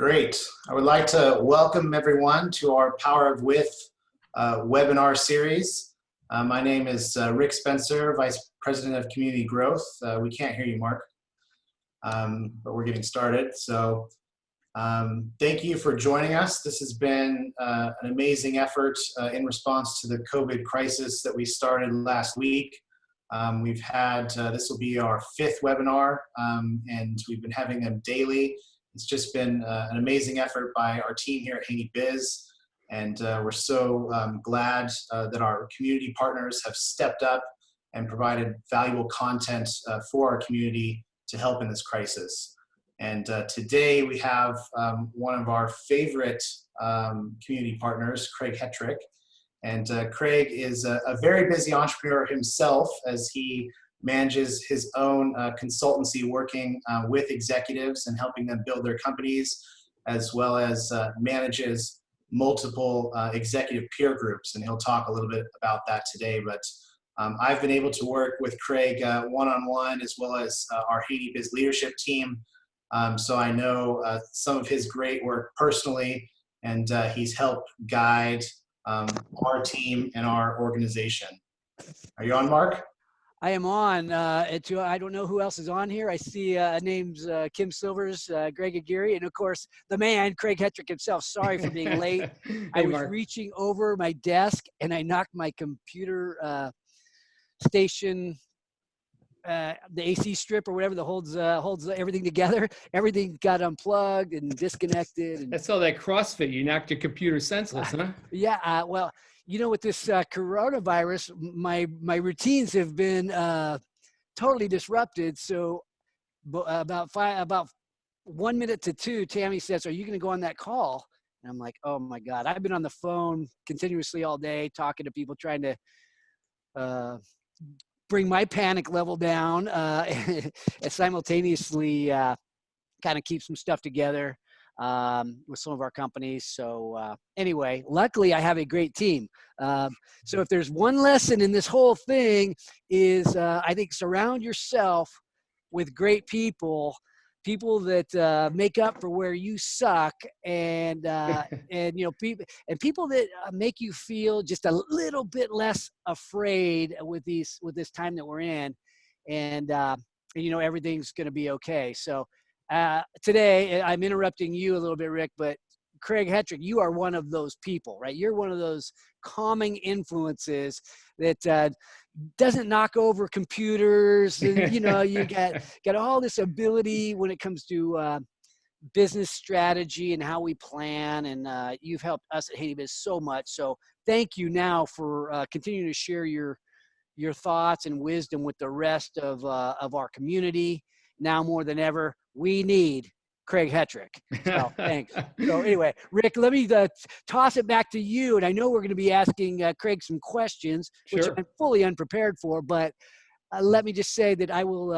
Great. I would like to welcome everyone to our Power of With webinar series. My name is Rick Spencer, Vice President of Community Growth. We can't hear you, Mark, but we're getting started. So thank you for joining us. This has been an amazing effort in response to the COVID crisis that we started last week. We've had, this will be our 5th webinar, and we've been having them daily. It's just been an amazing effort by our team here at HaneyBiz, and we're so glad that our community partners have stepped up and provided valuable content for our community to help in this crisis. And today we have one of our favorite community partners, Craig Hettrich. And Craig is a very busy entrepreneur himself, as he manages his own consultancy, working with executives and helping them build their companies, as well as manages multiple executive peer groups. And he'll talk a little bit about that today. But I've been able to work with Craig one-on-one, as well as our HaneyBiz leadership team. So I know some of his great work personally, and he's helped guide our team and our organization. Are you on, Mark? I am on. I don't know who else is on here. I see names Kim Silvers, Greg Aguirre, and of course the man, Craig Hettrich himself. Sorry for being late. Hey, I was Mark. reaching over my desk and I knocked my computer station, the AC strip or whatever that holds everything together. Everything got unplugged and disconnected. And That's all that CrossFit. You knocked your computer senseless, huh? yeah. Well, you know, with this coronavirus, my routines have been totally disrupted. So about 1 minute to 2, Tammy says, "Are you going to go on that call?" And I'm like, "Oh my God!" I've been on the phone continuously all day, talking to people, trying to bring my panic level down, and simultaneously kind of keep some stuff together with some of our companies. So anyway, luckily I have a great team. So if there's one lesson in this whole thing is I think surround yourself with great people that make up for where you suck, and you know, people that make you feel just a little bit less afraid with this time that we're in, and you know, everything's going to be okay. So today I'm interrupting you a little bit, Rick, but Craig Hettrich, you are one of those people, right? You're one of those calming influences that doesn't knock over computers, and you know, you got all this ability when it comes to business strategy and how we plan, and you've helped us at HaneyBiz so much. So thank you now for continuing to share your thoughts and wisdom with the rest of our community. Now more than ever, we need Craig Hettrich. So thanks. So anyway, Rick, let me toss it back to you. And I know we're going to be asking Craig some questions, which Sure. I'm fully unprepared for. But let me just say that I will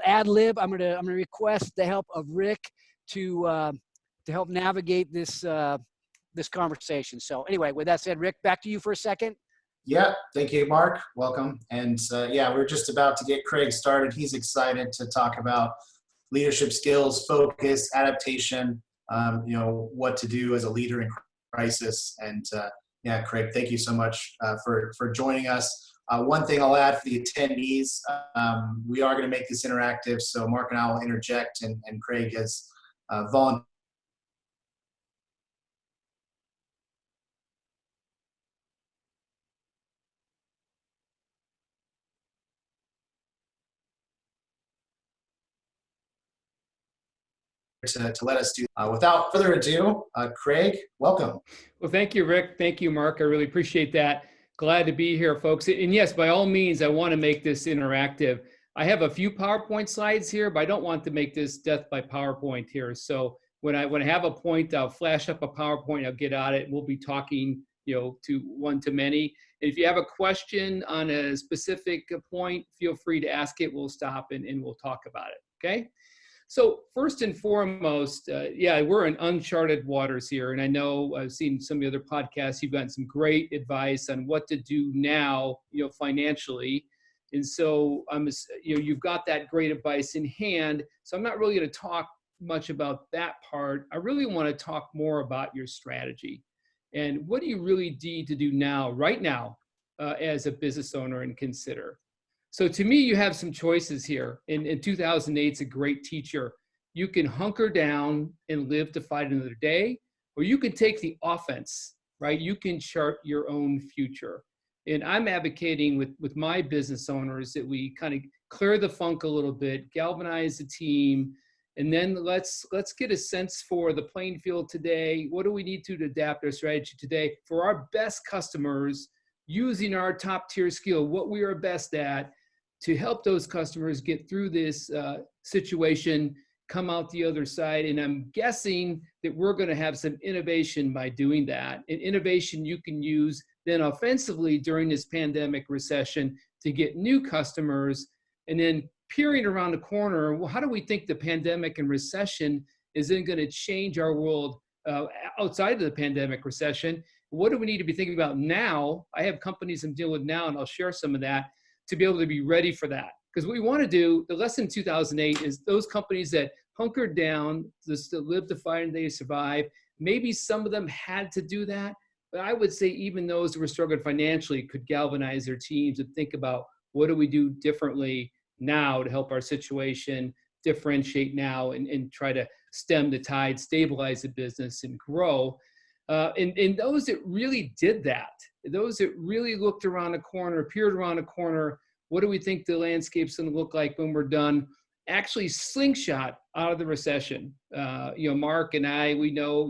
ad lib. I'm gonna request the help of Rick to help navigate this conversation. So anyway, with that said, Rick, back to you for a second. Yeah, thank you, Mark. Welcome. And yeah, we're just about to get Craig started. He's excited to talk about leadership skills, focus, adaptation, you know, what to do as a leader in crisis. And yeah, Craig, thank you so much for joining us. One thing I'll add for the attendees, we are going to make this interactive, so Mark and I will interject, and Craig has volunteered to let us do. Without further ado, Craig, welcome. Well, thank you, Rick. Thank you, Mark. I really appreciate that. Glad to be here, folks. And yes, by all means, I want to make this interactive. I have a few PowerPoint slides here, but I don't want to make this death by PowerPoint here. So when I have a point, I'll flash up a PowerPoint, I'll get on it, and we'll be talking, you know, to one to many. If you have a question on a specific point, feel free to ask it. We'll stop and we'll talk about it, okay? So first and foremost, yeah, we're in uncharted waters here. And I know I've seen some of the other podcasts, you've gotten some great advice on what to do now, you know, financially. And so you've got that great advice in hand. So I'm not really going to talk much about that part. I really want to talk more about your strategy and what do you really need to do now, right now, as a business owner and consider. So to me, you have some choices here. In 2008, it's a great teacher. You can hunker down and live to fight another day, or you can take the offense, right? You can chart your own future. And I'm advocating with my business owners that we kind of clear the funk a little bit, galvanize the team, and then let's get a sense for the playing field today. What do we need to adapt our strategy today for our best customers, using our top tier skill, what we are best at, to help those customers get through this situation, come out the other side. And I'm guessing that we're going to have some innovation by doing that. And innovation you can use then offensively during this pandemic recession to get new customers. And then peering around the corner, well, how do we think the pandemic and recession is then going to change our world outside of the pandemic recession? What do we need to be thinking about now? I have companies I'm dealing with now, and I'll share some of that to be able to be ready for that. Because what we want to do, the lesson in 2008 is those companies that hunkered down, just to live to fight and they survive, maybe some of them had to do that, but I would say even those who were struggling financially could galvanize their teams and think about what do we do differently now to help our situation, differentiate now, and try to stem the tide, stabilize the business, and grow. And those that really did that, those that really looked around the corner, peered around the corner, what do we think the landscape's going to look like when we're done? Actually slingshot out of the recession. Mark and I, we know,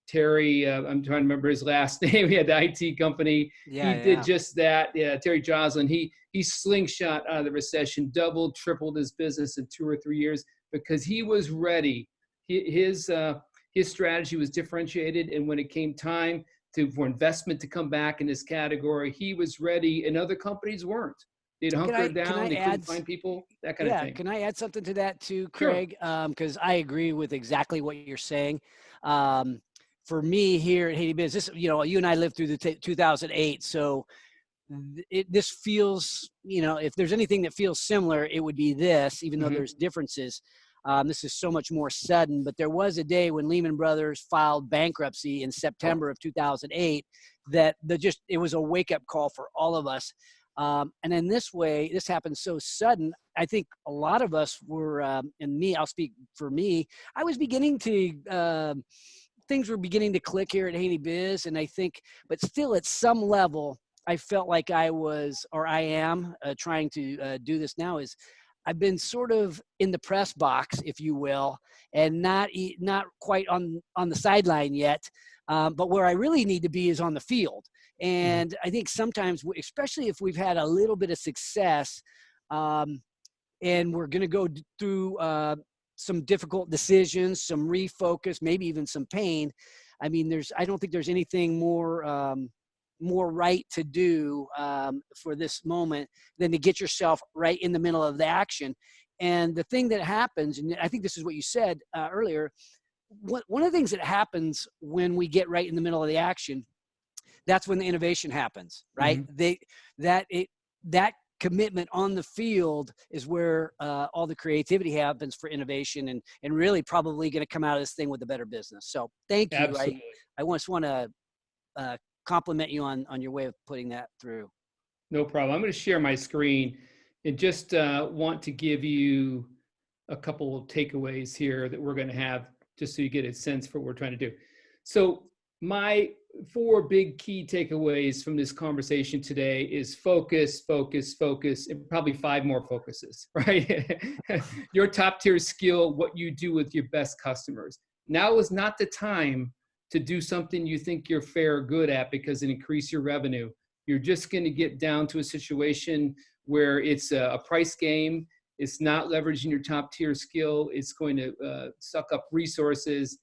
Terry, I'm trying to remember his last name. He had the IT company. He did just that. Yeah, Terry Joslin. He slingshot out of the recession, doubled, tripled his business in 2 or 3 years because he was ready. His strategy was differentiated, and when it came time for investment to come back in this category, he was ready, and other companies weren't. They'd hunkered down, they couldn't find people, that kind of thing. Can I add something to that too, Craig? Sure. Because I agree with exactly what you're saying. For me here at HaneyBiz, this, you and I lived through the 2008, so this feels, if there's anything that feels similar, it would be this, even though there's differences. This is so much more sudden, but there was a day when Lehman Brothers filed bankruptcy in September of 2008 that it was a wake-up call for all of us. And in this way, this happened so sudden, I think a lot of us were, and me, I'll speak for me, I was beginning to, things were beginning to click here at HaneyBiz, and I think, but still at some level, I felt like I was, or I am, trying to do this now, is I've been sort of in the press box, if you will, and not quite on the sideline yet, but where I really need to be is on the field. And I think sometimes, especially if we've had a little bit of success, and we're going to go through some difficult decisions, some refocus, maybe even some pain. I mean, I don't think there's anything more right to do for this moment than to get yourself right in the middle of the action. And the thing that happens, and I think this is what you said earlier, one of the things that happens when we get right in the middle of the action, that's when the innovation happens, right? That commitment on the field is where all the creativity happens for innovation, and really probably going to come out of this thing with a better business. So thank you. Absolutely. I just want to compliment you on your way of putting that through. No problem. I'm going to share my screen and just want to give you a couple of takeaways here that we're going to have just so you get a sense for what we're trying to do. So my 4 big key takeaways from this conversation today is focus, focus, focus, and probably 5 more focuses, right? Your top tier skill, what you do with your best customers. Now is not the time to do something you think you're fair or good at because it increase your revenue. You're just going to get down to a situation where it's a price game. It's not leveraging your top tier skill. It's going to suck up resources.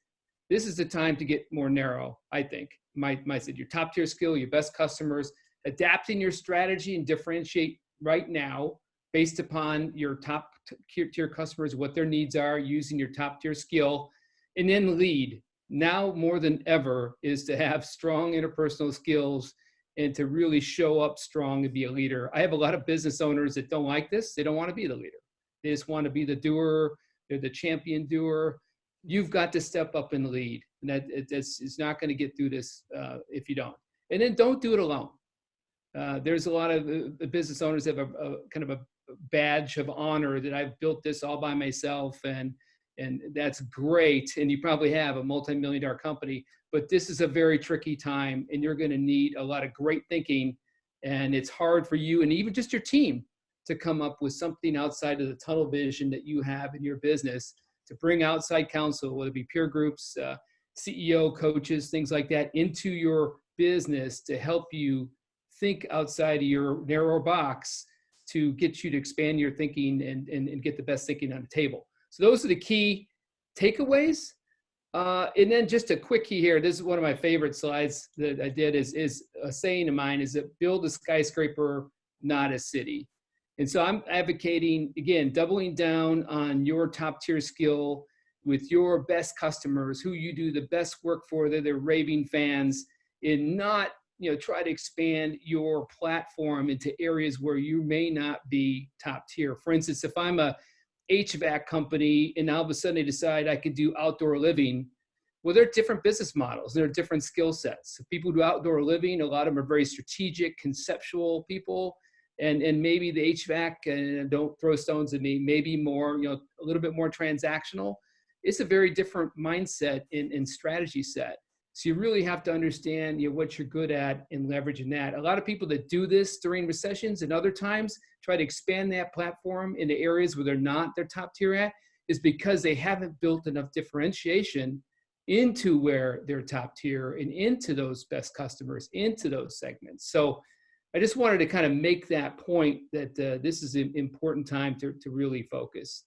This is the time to get more narrow, I think. My said your top tier skill, your best customers, adapting your strategy and differentiate right now based upon your top tier customers, what their needs are, using your top tier skill, and then lead. Now more than ever is to have strong interpersonal skills and to really show up strong and be a leader. I have a lot of business owners that don't like this. They don't want to be the leader. They just want to be the doer. They're the champion doer. you've got to step up and lead. And it's not going to get through this if you don't. And then don't do it alone. There's a lot of business owners that have a kind of a badge of honor that I've built this all by myself, and that's great. And you probably have a multi-million-dollar company, but this is a very tricky time, and you're going to need a lot of great thinking. And it's hard for you and even just your team to come up with something outside of the tunnel vision that you have in your business, to bring outside counsel, whether it be peer groups, CEO coaches, things like that, into your business to help you think outside of your narrow box to get you to expand your thinking and get the best thinking on the table. So those are the key takeaways. And then just a quick key here. This is one of my favorite slides that I did is a saying of mine is that build a skyscraper, not a city. And so I'm advocating, again, doubling down on your top tier skill with your best customers, who you do the best work for, they're raving fans, and not, try to expand your platform into areas where you may not be top tier. For instance, if I'm a HVAC company and all of a sudden I decide I could do outdoor living, well, there are different business models. There are different skill sets. If people do outdoor living, a lot of them are very strategic, conceptual people. And maybe the HVAC, and don't throw stones at me, maybe more, a little bit more transactional. It's a very different mindset and strategy set. So you really have to understand what you're good at and leveraging that. A lot of people that do this during recessions and other times try to expand that platform into areas where they're not their top tier at, is because they haven't built enough differentiation into where they're top tier and into those best customers, into those segments. So I just wanted to kind of make that point that this is an important time to really focus.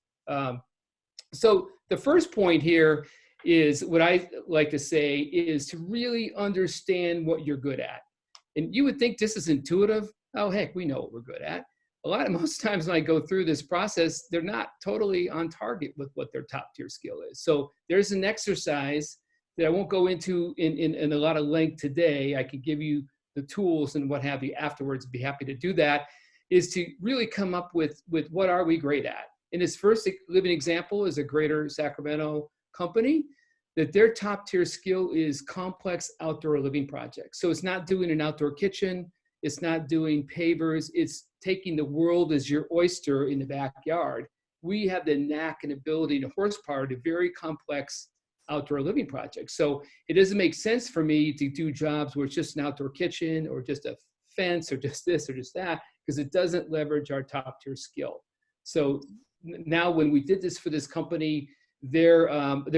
So the first point here is what I like to say is to really understand what you're good at. And you would think this is intuitive. Oh, heck, we know what we're good at. Most times when I go through this process, they're not totally on target with what their top tier skill is. So there's an exercise that I won't go into in a lot of length today. I could give you the tools and what have you afterwards. I'd be happy to do that, is to really come up with what are we great at. And his first living example is a Greater Sacramento company that their top tier skill is complex outdoor living projects. So it's not doing an outdoor kitchen. It's not doing pavers. It's taking the world as your oyster in the backyard. We have the knack and ability and horsepower to very complex outdoor living projects. So it doesn't make sense for me to do jobs where it's just an outdoor kitchen or just a fence or just this or just that, because it doesn't leverage our top tier skill. So now when we did this for this company, their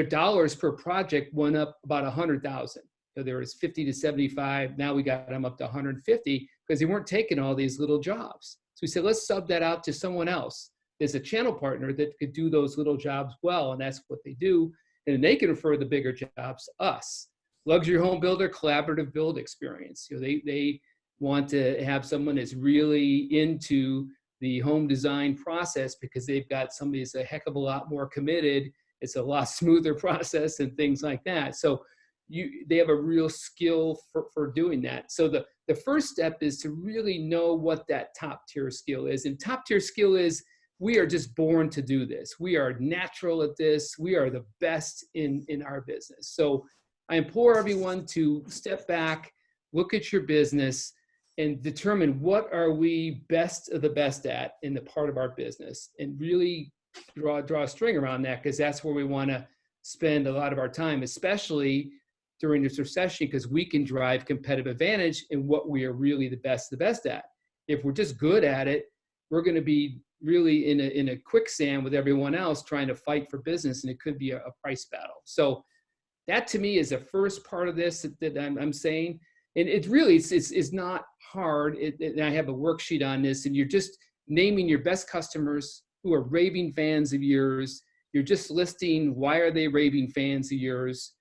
dollars per project went up about 100,000. So there was 50 to 75. Now we got them up to 150 because they weren't taking all these little jobs. So we said, let's sub that out to someone else. There's a channel partner that could do those little jobs well, and that's what they do. And they can refer the bigger jobs to us. Luxury home builder, collaborative build experience. They want to have someone that's really into the home design process because they've got somebody that's a heck of a lot more committed. It's a lot smoother process and things like that. So they have a real skill for doing that. So the first step is to really know what that top tier skill is. And top tier skill is, we are just born to do this. We are natural at this. We are the best in our business. So I implore everyone to step back, look at your business, and determine what are we best of the best at in the part of our business, and really draw a string around that, because that's where we want to spend a lot of our time, especially during this recession, because we can drive competitive advantage in what we are really the best at. If we're just good at it, we're going to be really in a quicksand with everyone else trying to fight for business, and it could be a price battle. So that to me is the first part of this that I'm saying. And it really, it's not hard. And I have a worksheet on this, and you're just naming your best customers who are raving fans of yours. You're just listing why are they raving fans of yours.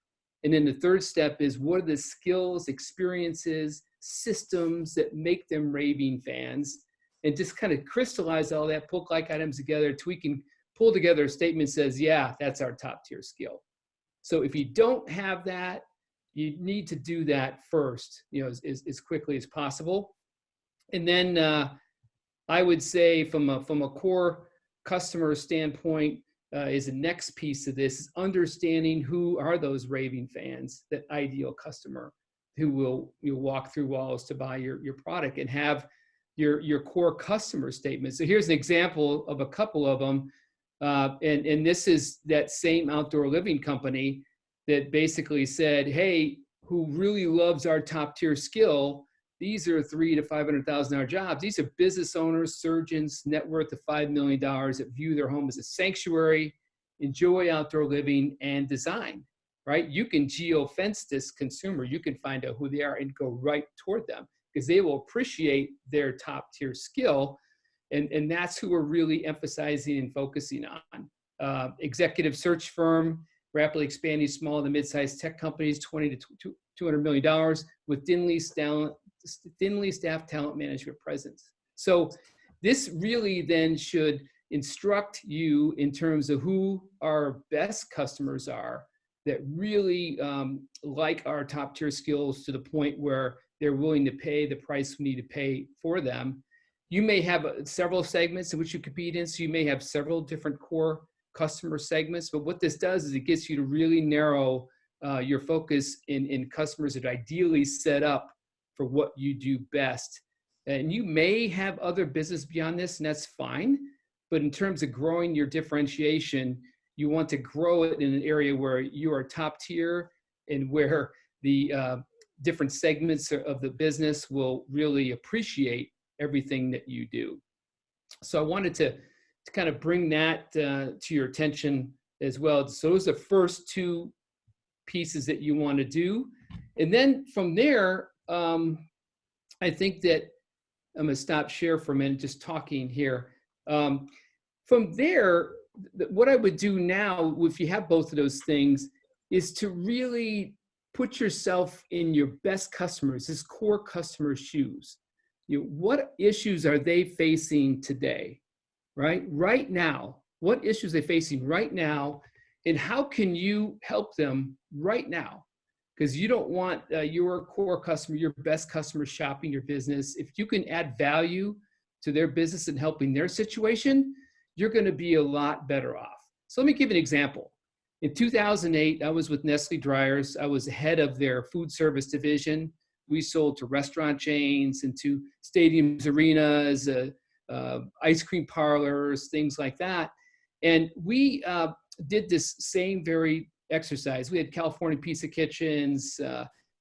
And then the third step is, what are the skills, experiences, systems that make them raving fans? And just kind of crystallize all that, pull like items together until we can pull together a statement that says, yeah, that's our top tier skill. So if you don't have that, you need to do that first, as quickly as possible. And then I would say from a core customer standpoint, is the next piece of this, is understanding who are those raving fans, that ideal customer who will walk through walls to buy your product, and have your core customer statement. So here's an example of a couple of them. And this is that same outdoor living company that basically said, hey, who really loves our top tier skill, these are $300,000 to $500,000 jobs. These are business owners, surgeons, net worth of $5 million that view their home as a sanctuary, enjoy outdoor living and design, right? You can geo-fence this consumer. You can find out who they are and go right toward them, because they will appreciate their top tier skill. And that's who we're really emphasizing and focusing on. Executive search firm, rapidly expanding small to mid-sized tech companies, $20 to $200 million with thinly staffed talent management presence. So this really then should instruct you in terms of who our best customers are that really like our top tier skills to the point where they're willing to pay the price we need to pay for them. You may have several segments in which you compete in, so you may have several different core customer segments, but what this does is it gets you to really narrow your focus in customers that are ideally set up for what you do best. And you may have other business beyond this, and that's fine, but in terms of growing your differentiation, you want to grow it in an area where you are top tier and where the different segments of the business will really appreciate everything that you do. So I wanted to kind of bring that to your attention as well. So those are the first two pieces that you want to do. And then from there, I think that I'm going to stop share for a minute, just talking here. From there, what I would do now, if you have both of those things, is to really put yourself in your best customers, this core customer shoes. What issues are they facing today, right? Right now, what issues are they facing right now, and how can you help them right now? Because you don't want your core customer, your best customer shopping your business. If you can add value to their business and helping their situation, you're going to be a lot better off. So let me give you an example. In 2008, I was with Nestle Dryers. I was head of their food service division. We sold to restaurant chains and to stadiums, arenas, ice cream parlors, things like that. And we did this same very exercise. We had California Pizza Kitchens.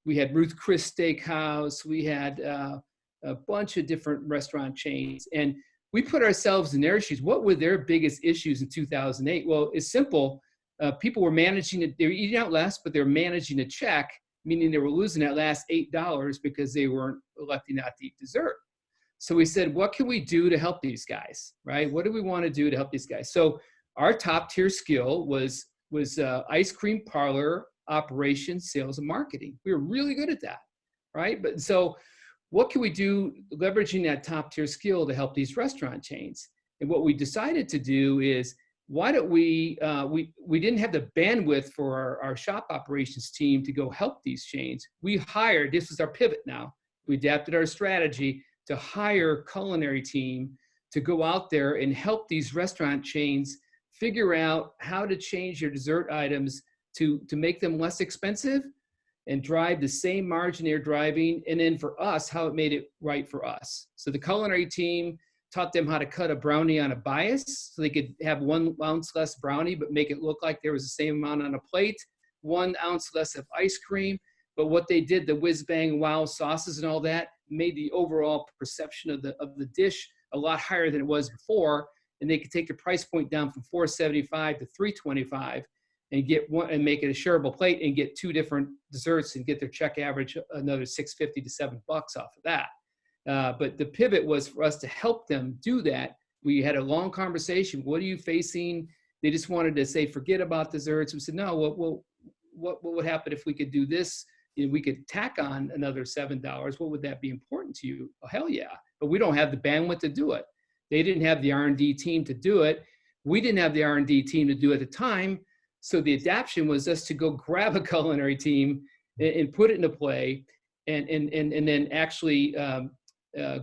We had Ruth Chris Steakhouse. We had a bunch of different restaurant chains. And we put ourselves in their shoes. What were their biggest issues in 2008? Well, it's simple. People were managing it. They were eating out less, but they were managing a check, meaning they were losing that last $8 because they weren't electing not to eat dessert. So we said, what can we do to help these guys, right? What do we want to do to help these guys? So our top tier skill was ice cream parlor operations, sales, and marketing. We were really good at that, right? But so what can we do leveraging that top tier skill to help these restaurant chains? And what we decided to do is, why don't we didn't have the bandwidth for our shop operations team to go help these chains. We hired, this was our pivot now, we adapted our strategy to hire a culinary team to go out there and help these restaurant chains figure out how to change their dessert items to make them less expensive and drive the same margin they're driving. And then for us, how it made it right for us. So the culinary team taught them how to cut a brownie on a bias so they could have 1 ounce less brownie, but make it look like there was the same amount on a plate, 1 ounce less of ice cream. But what they did, the whiz bang wow sauces and all that, made the overall perception of the dish a lot higher than it was before. And they could take the price point down from $4.75 to $3.25 and get one and make it a shareable plate and get 2 different desserts and get their check average another $6.50 to $7 off of that. But the pivot was for us to help them do that. We had a long conversation. What are you facing? They just wanted to say, forget about desserts. We said, no, what would happen if we could do this? We could tack on another $7. What would that be important to you? Oh, hell yeah. But we don't have the bandwidth to do it. They didn't have the R&D team to do it. We didn't have the R&D team to do it at the time. So the adaptation was us to go grab a culinary team and put it into play and then actually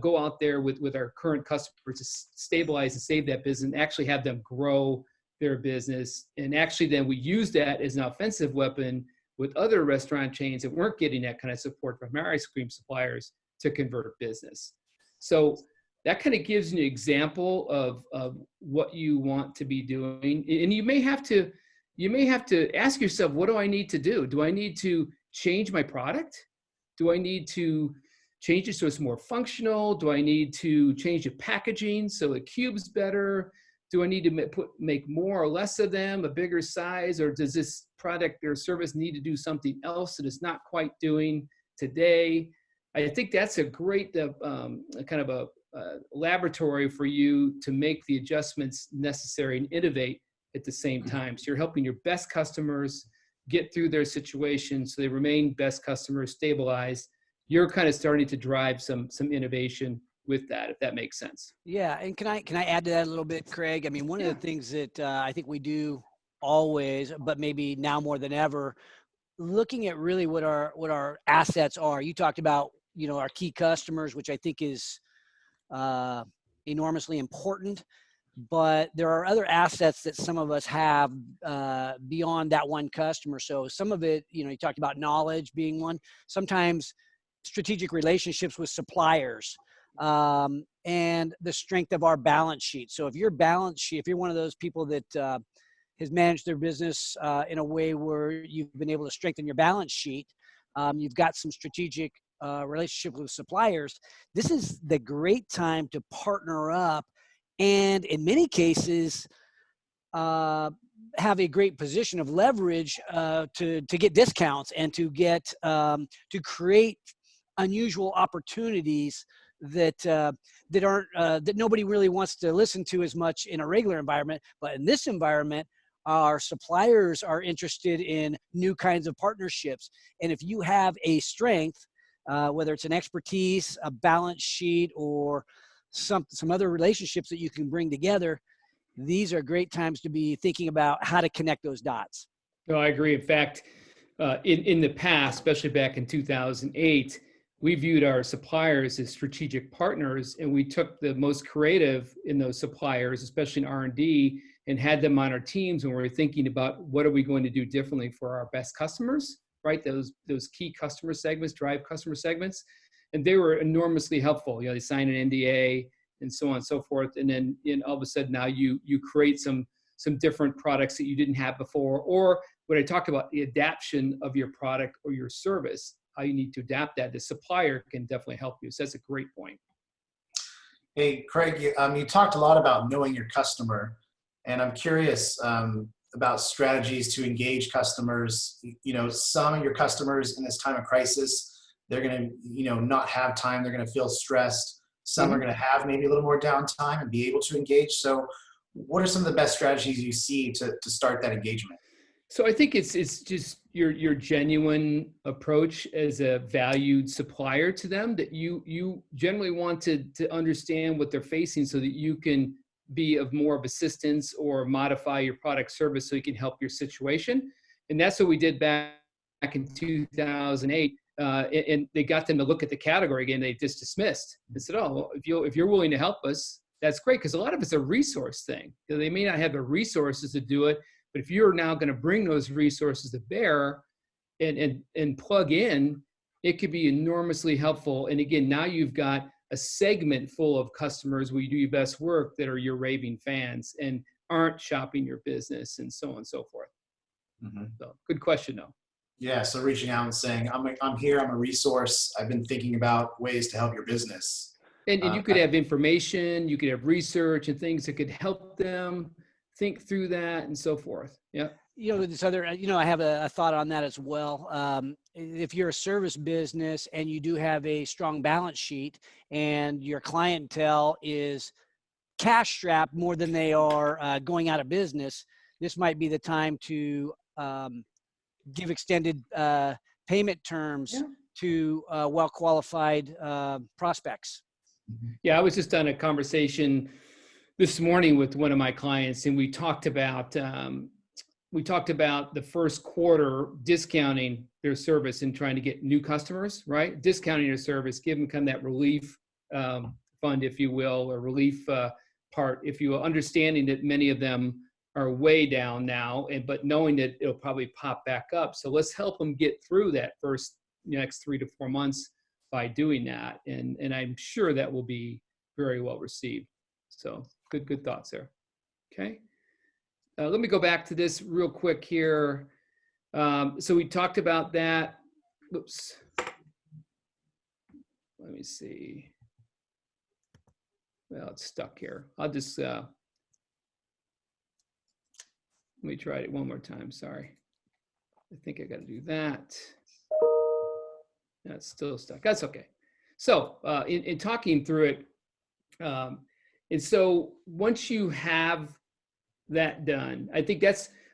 go out there with our current customers to stabilize and save that business and actually have them grow their business. And actually then we used that as an offensive weapon with other restaurant chains that weren't getting that kind of support from our ice cream suppliers to convert business. So that kind of gives you an example of what you want to be doing. And you may have to ask yourself, what do I need to do? Do I need to change my product? Do I need to change it so it's more functional? Do I need to change the packaging so it cubes better? Do I need to make more or less of them, a bigger size? Or does this product or service need to do something else that it's not quite doing today? I think that's a great kind of a laboratory for you to make the adjustments necessary and innovate at the same time. So you're helping your best customers get through their situation so they remain best customers, stabilized. You're kind of starting to drive some innovation with that, if that makes sense. Yeah, and can I add to that a little bit, Craig? I mean, one of the things that I think we do always, but maybe now more than ever, looking at really what our assets are. You talked about, our key customers, which I think is enormously important, but there are other assets that some of us have beyond that one customer. So some of it, you talked about knowledge being one, sometimes strategic relationships with suppliers, and the strength of our balance sheet. So if you're one of those people that has managed their business in a way where you've been able to strengthen your balance sheet, you've got some strategic relationship with suppliers, this is the great time to partner up and in many cases have a great position of leverage to get discounts and to get to create unusual opportunities that aren't that nobody really wants to listen to as much in a regular environment. But in this environment, our suppliers are interested in new kinds of partnerships. And if you have a strength, whether it's an expertise, a balance sheet, or some other relationships that you can bring together, these are great times to be thinking about how to connect those dots. No, I agree. In fact, in the past, especially back in 2008, we viewed our suppliers as strategic partners, and we took the most creative in those suppliers, especially in R&D, and had them on our teams when we were thinking about what are we going to do differently for our best customers, right? Those key customer segments, drive customer segments. And they were enormously helpful. They sign an NDA and so on and so forth. And then all of a sudden now you create some different products that you didn't have before. Or when I talk about the adaptation of your product or your service, how you need to adapt that, the supplier can definitely help you. So that's a great point. Hey, Craig, you talked a lot about knowing your customer, and I'm curious about strategies to engage customers. Some of your customers in this time of crisis, they're going to, not have time. They're going to feel stressed. Some are going to have maybe a little more downtime and be able to engage. So what are some of the best strategies you see to start that engagement? So I think it's just your genuine approach as a valued supplier to them, that you generally want to understand what they're facing so that you can be of more of assistance or modify your product service so you can help your situation. And that's what we did back in 2008. And they got them to look at the category again. They just dismissed and said, oh, well, if you're willing to help us, that's great. Because a lot of it's a resource thing. They may not have the resources to do it, but if you're now going to bring those resources to bear and plug in, it could be enormously helpful. And again, now you've got a segment full of customers where you do your best work that are your raving fans and aren't shopping your business and so on and so forth. Mm-hmm. So good question though. Yeah. So reaching out and saying, I'm here, I'm a resource. I've been thinking about ways to help your business. And you could have information, you could have research and things that could help them think through that and so forth. Yeah. This other, I have a thought on that as well. If you're a service business and you do have a strong balance sheet and your clientele is cash strapped more than they are going out of business, this might be the time to give extended payment terms to well-qualified prospects. Yeah, I was just on a conversation this morning with one of my clients, and we talked about the first quarter discounting their service and trying to get new customers, right? Discounting their service, give them kind of that relief fund, if you will, or relief part, if you will, understanding that many of them are way down now, but knowing that it'll probably pop back up. So let's help them get through that next 3 to 4 months by doing that. And I'm sure that will be very well received. So good thoughts there. Okay. Let me go back to this real quick here. So we talked about that. Oops. Let me see. Well, it's stuck here. I'll just, let me try it one more time. Sorry. I think I got to do that. That's still stuck. That's okay. So in talking through it, and so once you have that done, I think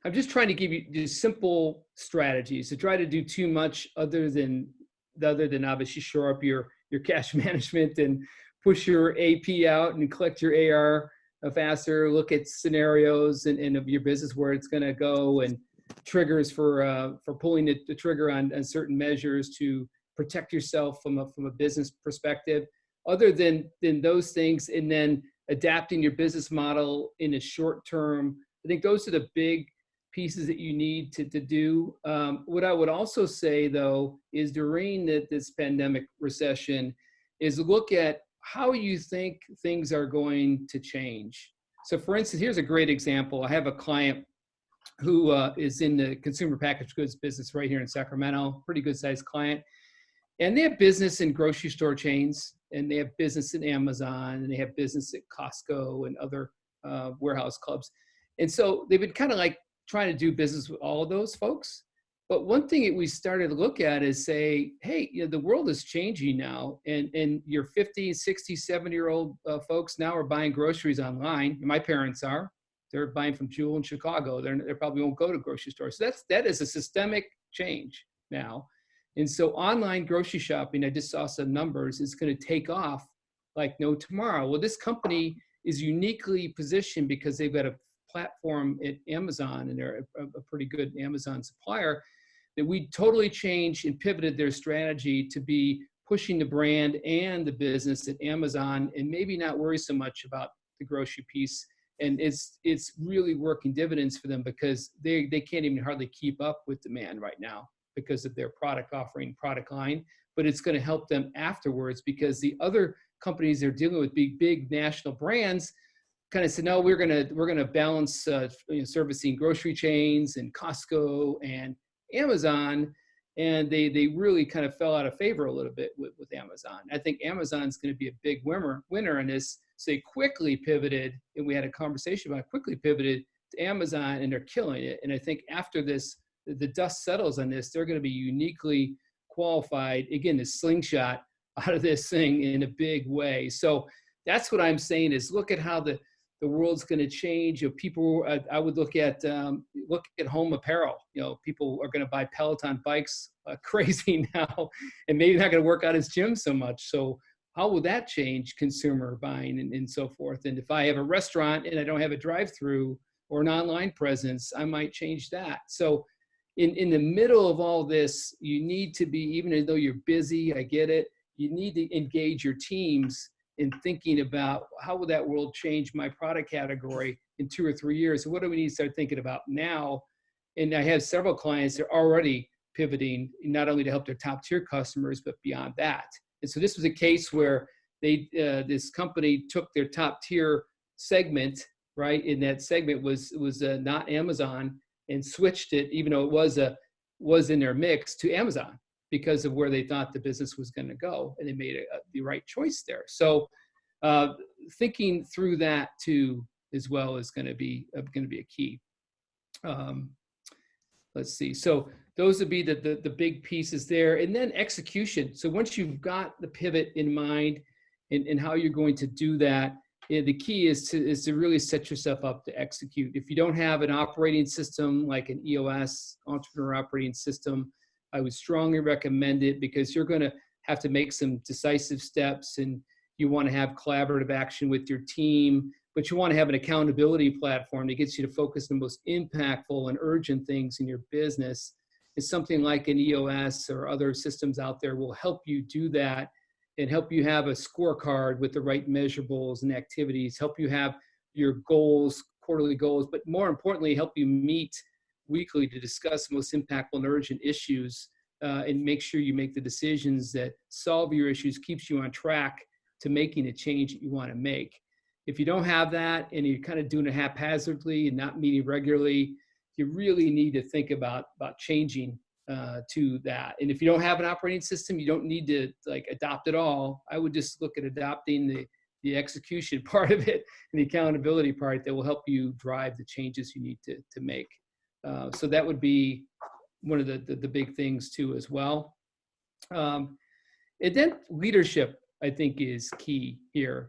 I'm just trying to give you just simple strategies to try to do too much other than obviously shore up your cash management and push your AP out and collect your AR faster, look at scenarios and of your business where it's going to go, and triggers for pulling the trigger on certain measures to protect yourself from a business perspective. Other than those things, and then adapting your business model in a short term, I think those are the big pieces that you need to do. What I would also say, though, is during this pandemic recession, is look at how you think things are going to change. So for instance, here's a great example. I have a client who is in the consumer packaged goods business right here in Sacramento, pretty good sized client. And they have business in grocery store chains, and they have business in Amazon, and they have business at Costco and other warehouse clubs. And so they've been kind of like trying to do business with all of those folks. But one thing that we started to look at is say, hey, the world is changing now, and your 50, 60, 70-year-old folks now are buying groceries online. My parents are. They're buying from Jewel in Chicago. They probably won't go to grocery stores. So that is a systemic change now. And so online grocery shopping, I just saw some numbers, is going to take off like no tomorrow. Well, this company is uniquely positioned because they've got a platform at Amazon, and they're a pretty good Amazon supplier, that we totally changed and pivoted their strategy to be pushing the brand and the business at Amazon, and maybe not worry so much about the grocery piece. And it's really working dividends for them, because they can't even hardly keep up with demand right now because of their product offering, product line. But it's going to help them afterwards, because the other companies they're dealing with, big national brands, kind of said, no, we're gonna balance servicing grocery chains and Costco and Amazon, and they really kind of fell out of favor a little bit with Amazon. I think Amazon's going to be a big winner in this. So they quickly pivoted, and we had a conversation about it, quickly pivoted to Amazon, and they're killing it. And I think after this, the dust settles on this, they're going to be uniquely qualified, again, to slingshot out of this thing in a big way. So that's what I'm saying, is look at how the world's going to change. People, I would look at home apparel. People are going to buy Peloton bikes crazy now, and maybe not going to work out his gym so much. So how will that change consumer buying and so forth? And if I have a restaurant and I don't have a drive-through or an online presence, I might change that. So in the middle of all this, you need to be, even though you're busy, I get it, you need to engage your teams in thinking about how will that world change my product category in 2 or 3 years. So what do we need to start thinking about now? And I have several clients that are already pivoting, not only to help their top tier customers, but beyond that. And so this was a case where this company took their top tier segment, right? And that segment was not Amazon, and switched it, even though it was in their mix, to Amazon, because of where they thought the business was going to go, and they made the right choice there. So thinking through that too, as well, is going to be a key. Let's see. So those would be the big pieces there, and then execution. So once you've got the pivot in mind and how you're going to do that, the key is to really set yourself up to execute. If you don't have an operating system like an EOS, Entrepreneur Operating System, I would strongly recommend it, because you're going to have to make some decisive steps, and you want to have collaborative action with your team, but you want to have an accountability platform that gets you to focus on the most impactful and urgent things in your business. It's something like an EOS or other systems out there will help you do that, and help you have a scorecard with the right measurables and activities, help you have your goals quarterly goals, but more importantly, help you meet weekly to discuss most impactful and urgent issues and make sure you make the decisions that solve your issues, keeps you on track to making a change that you want to make. If you don't have that and you're kind of doing it haphazardly and not meeting regularly, you really need to think about changing to that. And if you don't have an operating system, you don't need to like adopt it all. I would just look at adopting the execution part of it and the accountability part that will help you drive the changes you need to make. So that would be one of the big things too as well. And then leadership, I think, is key here.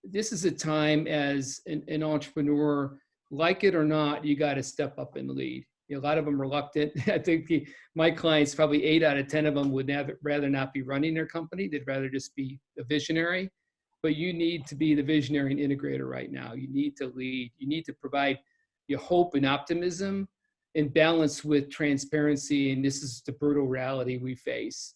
This is a time as an entrepreneur, like it or not, you got to step up and lead. You know, a lot of them are reluctant. I think my clients, probably 8 out of 10 of them would rather not be running their company. They'd rather just be a visionary. But you need to be the visionary and integrator right now. You need to lead. You need to provide your hope and optimism in balance with transparency. And this is the brutal reality we face.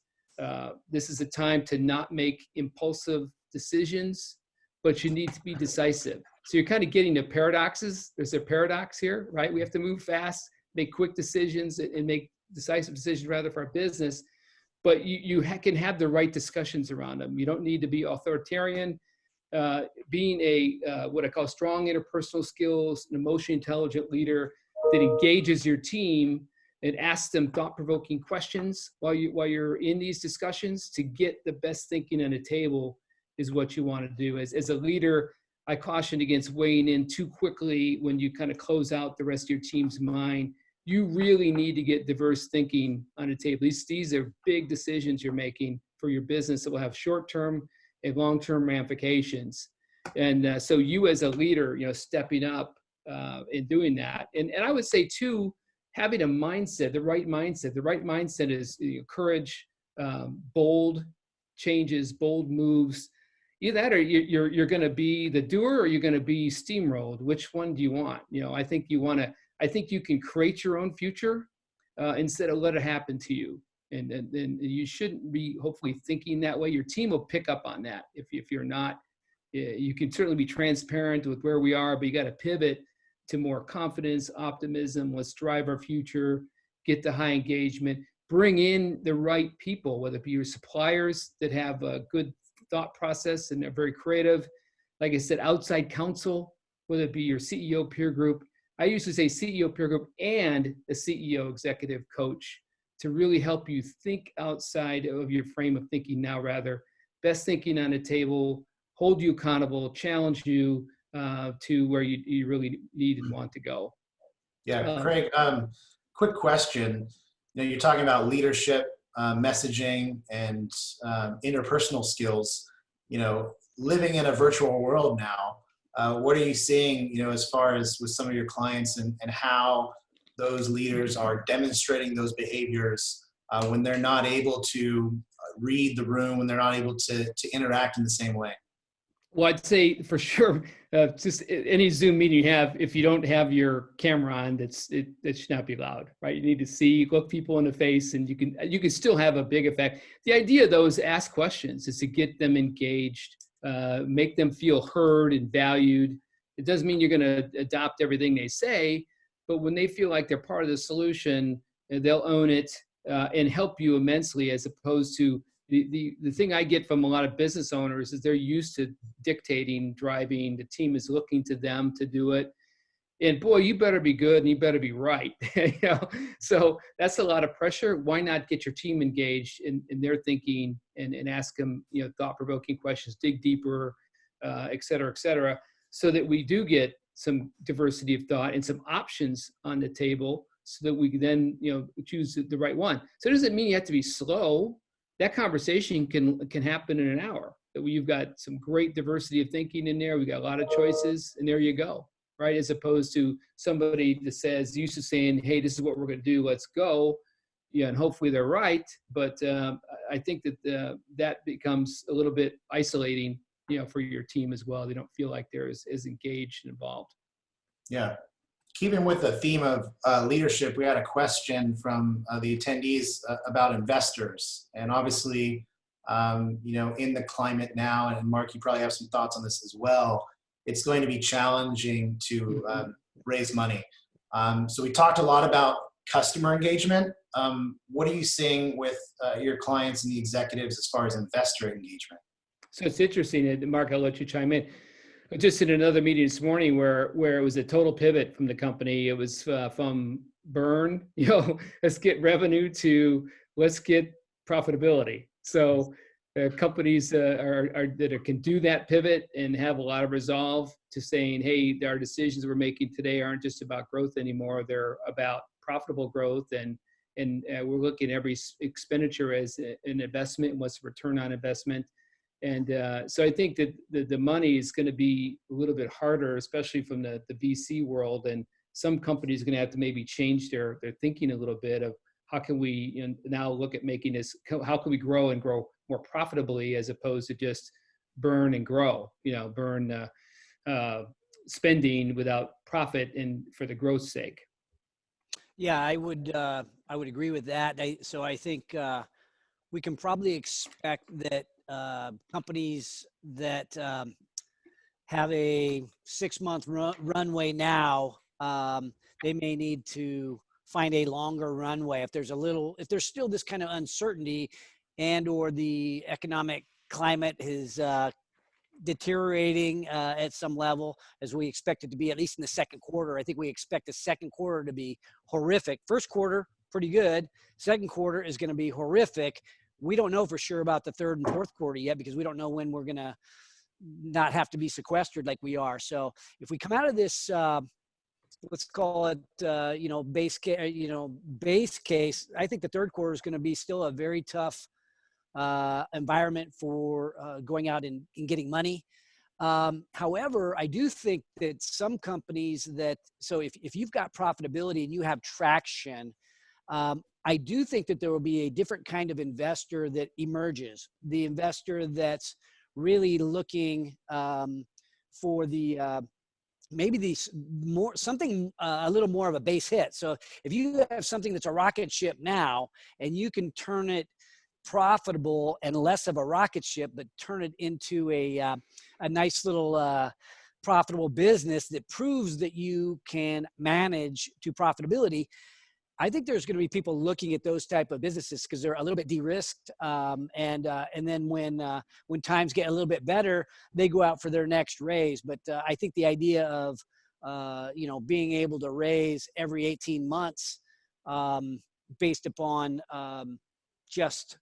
This is a time to not make impulsive decisions, but you need to be decisive. So you're kind of getting the paradoxes. There's a paradox here, right? We have to move fast, make quick decisions, and make decisive decisions rather for our business. But you can have the right discussions around them. You don't need to be authoritarian. Being a what I call strong interpersonal skills, an emotionally intelligent leader that engages your team and asks them thought-provoking questions while you're in these discussions to get the best thinking on the table is what you want to do. As a leader, I caution against weighing in too quickly when you kind of close out the rest of your team's mind. You really need to get diverse thinking on the table. These are big decisions you're making for your business that will have short-term and long-term ramifications. And so you as a leader, stepping up in doing that. And I would say too, having a mindset, the right mindset. The right mindset is courage, bold changes, bold moves. Either that or you're going to be the doer or you're going to be steamrolled. Which one do you want? I think you can create your own future instead of let it happen to you. And you shouldn't be hopefully thinking that way. Your team will pick up on that. If you're not, you can certainly be transparent with where we are, but you got to pivot to more confidence, optimism. Let's drive our future, get the high engagement, bring in the right people, whether it be your suppliers that have a good thought process and are very creative. Like I said, outside counsel, whether it be your CEO peer group. I usually say CEO peer group and a CEO executive coach to really help you think outside of your frame of thinking now, rather. Best thinking on the table, hold you accountable, challenge you to where you really need and want to go. Yeah, Craig, quick question. You're talking about leadership, messaging, and interpersonal skills. Living in a virtual world now, what are you seeing, as far as with some of your clients and how those leaders are demonstrating those behaviors when they're not able to read the room, when they're not able to interact in the same way? Well, I'd say for sure, just any Zoom meeting you have, if you don't have your camera on, that should not be loud, right? You need to look people in the face, and you can still have a big effect. The idea, though, is to ask questions, is to get them engaged, make them feel heard and valued. It doesn't mean you're going to adopt everything they say, but when they feel like they're part of the solution, they'll own it and help you immensely, as opposed to the thing I get from a lot of business owners is they're used to dictating, driving. The team is looking to them to do it. And boy, you better be good and you better be right. So that's a lot of pressure. Why not get your team engaged in their thinking and ask them, thought-provoking questions, dig deeper, et cetera, so that we do get some diversity of thought and some options on the table so that we can then, choose the right one. So it doesn't mean you have to be slow. That conversation can happen in an hour. You've got some great diversity of thinking in there. We got a lot of choices, and there you go, right? As opposed to somebody that says, used to saying, "Hey, this is what we're going to do. Let's go." Yeah, and hopefully they're right. But I think that that becomes a little bit isolating, for your team as well. They don't feel like they're as engaged and involved. Yeah. Keeping with the theme of leadership, we had a question from the attendees about investors. And obviously, in the climate now, and Mark, you probably have some thoughts on this as well, it's going to be challenging to raise money. So we talked a lot about customer engagement. What are you seeing with your clients and the executives as far as investor engagement? So it's interesting, and Mark, I'll let you chime in. I just in another meeting this morning where it was a total pivot from the company. It was from burn, let's get revenue, to let's get profitability. So companies that can do that pivot and have a lot of resolve to saying, hey, our decisions we're making today aren't just about growth anymore. They're about profitable growth, and we're looking at every expenditure as an investment and what's the return on investment. And so I think that the money is going to be a little bit harder, especially from the VC world. And some companies are going to have to maybe change their thinking a little bit of how can we now look at making this, how can we grow and grow more profitably as opposed to just burn and grow, burn spending without profit and for the growth's sake. Yeah, I would agree with that. So I think we can probably expect that companies that have a 6-month runway now, they may need to find a longer runway if there's still this kind of uncertainty, and or the economic climate is deteriorating at some level, as we expect it to be, at least in the second quarter. I think we expect the second quarter to be horrific. First quarter, pretty good. Second quarter is going to be horrific. We don't know for sure about the third and fourth quarter yet, because we don't know when we're going to not have to be sequestered like we are. So if we come out of this, let's call it, base case, I think the third quarter is going to be still a very tough environment for going out and getting money. However, I do think that some companies so if you've got profitability and you have traction, I do think that there will be a different kind of investor that emerges. The investor that's really looking for maybe something a little more of a base hit. So if you have something that's a rocket ship now, and you can turn it profitable and less of a rocket ship, but turn it into a nice little profitable business that proves that you can manage to profitability, I think there's going to be people looking at those type of businesses because they're a little bit de-risked, and then when times get a little bit better, they go out for their next raise. But I think the idea of being able to raise every 18 months based upon just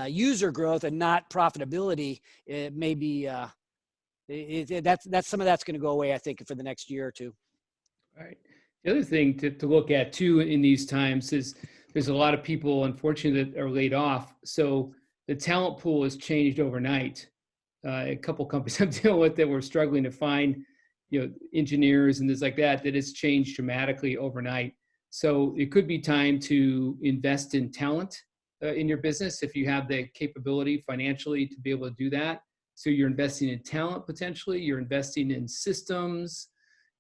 user growth and not profitability, it may be that's some of that's going to go away, I think, for the next year or two. All right. The other thing to look at too in these times is there's a lot of people, unfortunately, that are laid off. So the talent pool has changed overnight. A couple companies I'm dealing with that were struggling to find, engineers and things like that has changed dramatically overnight. So it could be time to invest in talent in your business if you have the capability financially to be able to do that. So you're investing in talent potentially, you're investing in systems,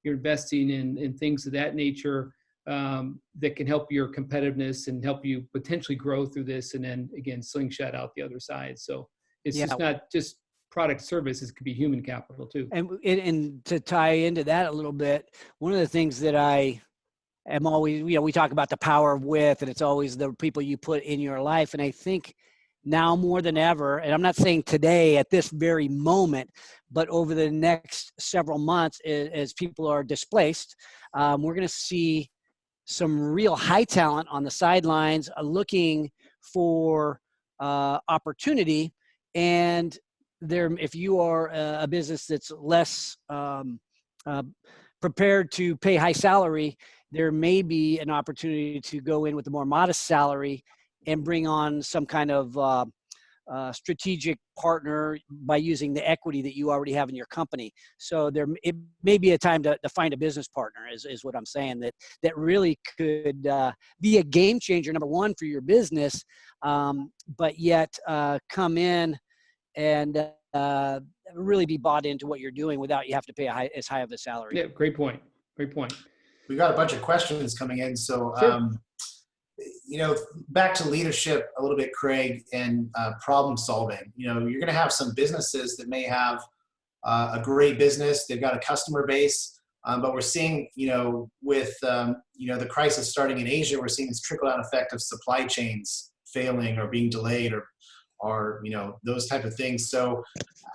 you're investing in things of that nature that can help your competitiveness and help you potentially grow through this, and then again slingshot out the other side. So it's just not just product service; it could be human capital too. And to tie into that a little bit, one of the things that I am always, we talk about the power of with, and it's always the people you put in your life. And I think now more than ever, and I'm not saying today at this very moment, but over the next several months, as people are displaced, we're going to see some real high talent on the sidelines looking for opportunity. And if you are a business that's less prepared to pay high salary, there may be an opportunity to go in with a more modest salary and bring on some kind of strategic partner by using the equity that you already have in your company. So it may be a time to find a business partner, is what I'm saying, that really could be a game changer, number one, for your business, but yet come in and really be bought into what you're doing without you have to pay as high of a salary. Yeah, great point. Great point. We've got a bunch of questions coming in. So, sure. Back to leadership a little bit, Craig, and problem solving. You're going to have some businesses that may have a great business. They've got a customer base. But we're seeing, with, the crisis starting in Asia, we're seeing this trickle-down effect of supply chains failing or being delayed or those type of things. So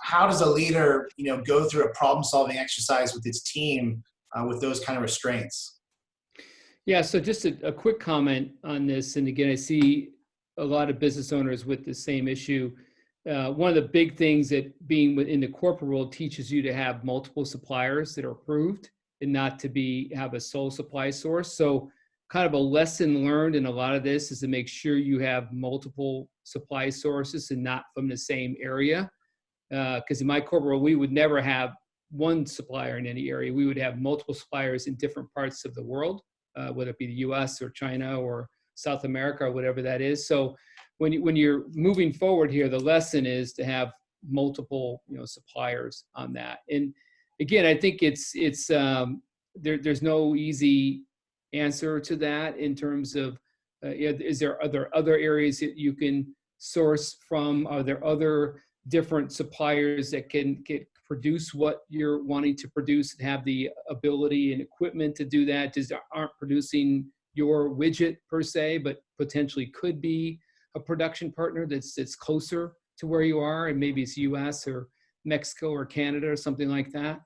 how does a leader, go through a problem-solving exercise with its team with those kind of restraints? Yeah, so just a quick comment on this. And again, I see a lot of business owners with the same issue. One of the big things that being in the corporate world teaches you to have multiple suppliers that are approved and not to have a sole supply source. So kind of a lesson learned in a lot of this is to make sure you have multiple supply sources and not from the same area. Because in my corporate world, we would never have one supplier in any area. We would have multiple suppliers in different parts of the world, whether it be the US or China or South America or whatever that is. So when you're moving forward here, the lesson is to have multiple suppliers on that. And again, I think there's no easy answer to that in terms of are there other areas that you can source from? Are there other different suppliers that can produce what you're wanting to produce and have the ability and equipment to do that? Just aren't producing your widget per se, but potentially could be a production partner that's closer to where you are, and maybe it's US or Mexico or Canada or something like that.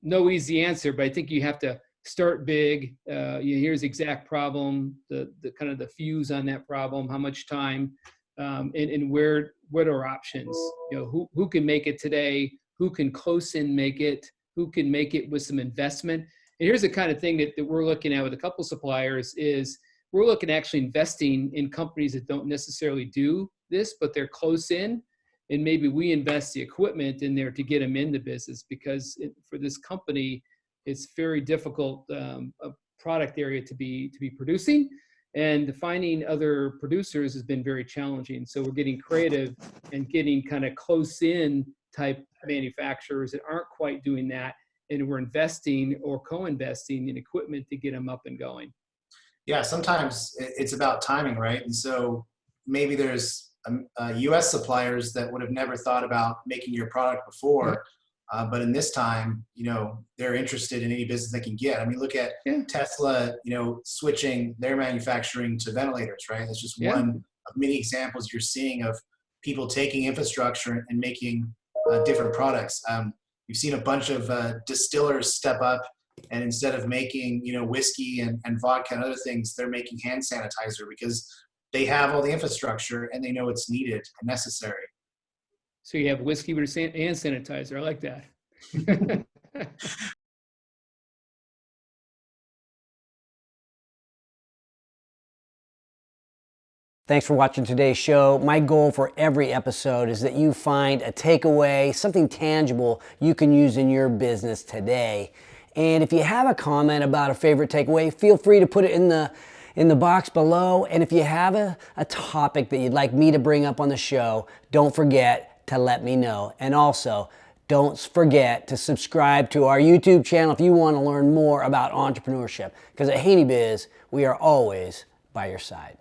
No easy answer, but I think you have to start big. Here's the exact problem, the kind of the fuse on that problem, how much time, and what are options? Who can make it today? Who can close in make it? Who can make it with some investment? And here's the kind of thing that we're looking at with a couple suppliers is we're looking at actually investing in companies that don't necessarily do this, but they're close in. And maybe we invest the equipment in there to get them in the business, because for this company, it's very difficult a product area to be producing, and finding other producers has been very challenging. So we're getting creative and getting kind of close in type manufacturers that aren't quite doing that, and we're investing or co-investing in equipment to get them up and going. Yeah, sometimes it's about timing, right? And so maybe there's US suppliers that would have never thought about making your product before, but in this time, they're interested in any business they can get. I mean, look at Tesla, switching their manufacturing to ventilators, right? That's just one of many examples you're seeing of people taking infrastructure and making different products. You've seen a bunch of distillers step up, and instead of making, whiskey and vodka and other things, they're making hand sanitizer because they have all the infrastructure and they know it's needed and necessary. So you have whiskey with hand sanitizer. I like that. Thanks for watching today's show. My goal for every episode is that you find a takeaway, something tangible you can use in your business today. And if you have a comment about a favorite takeaway, feel free to put it in the box below. And if you have a topic that you'd like me to bring up on the show, don't forget to let me know. And also, don't forget to subscribe to our YouTube channel if you want to learn more about entrepreneurship. Because at HaneyBiz, we are always by your side.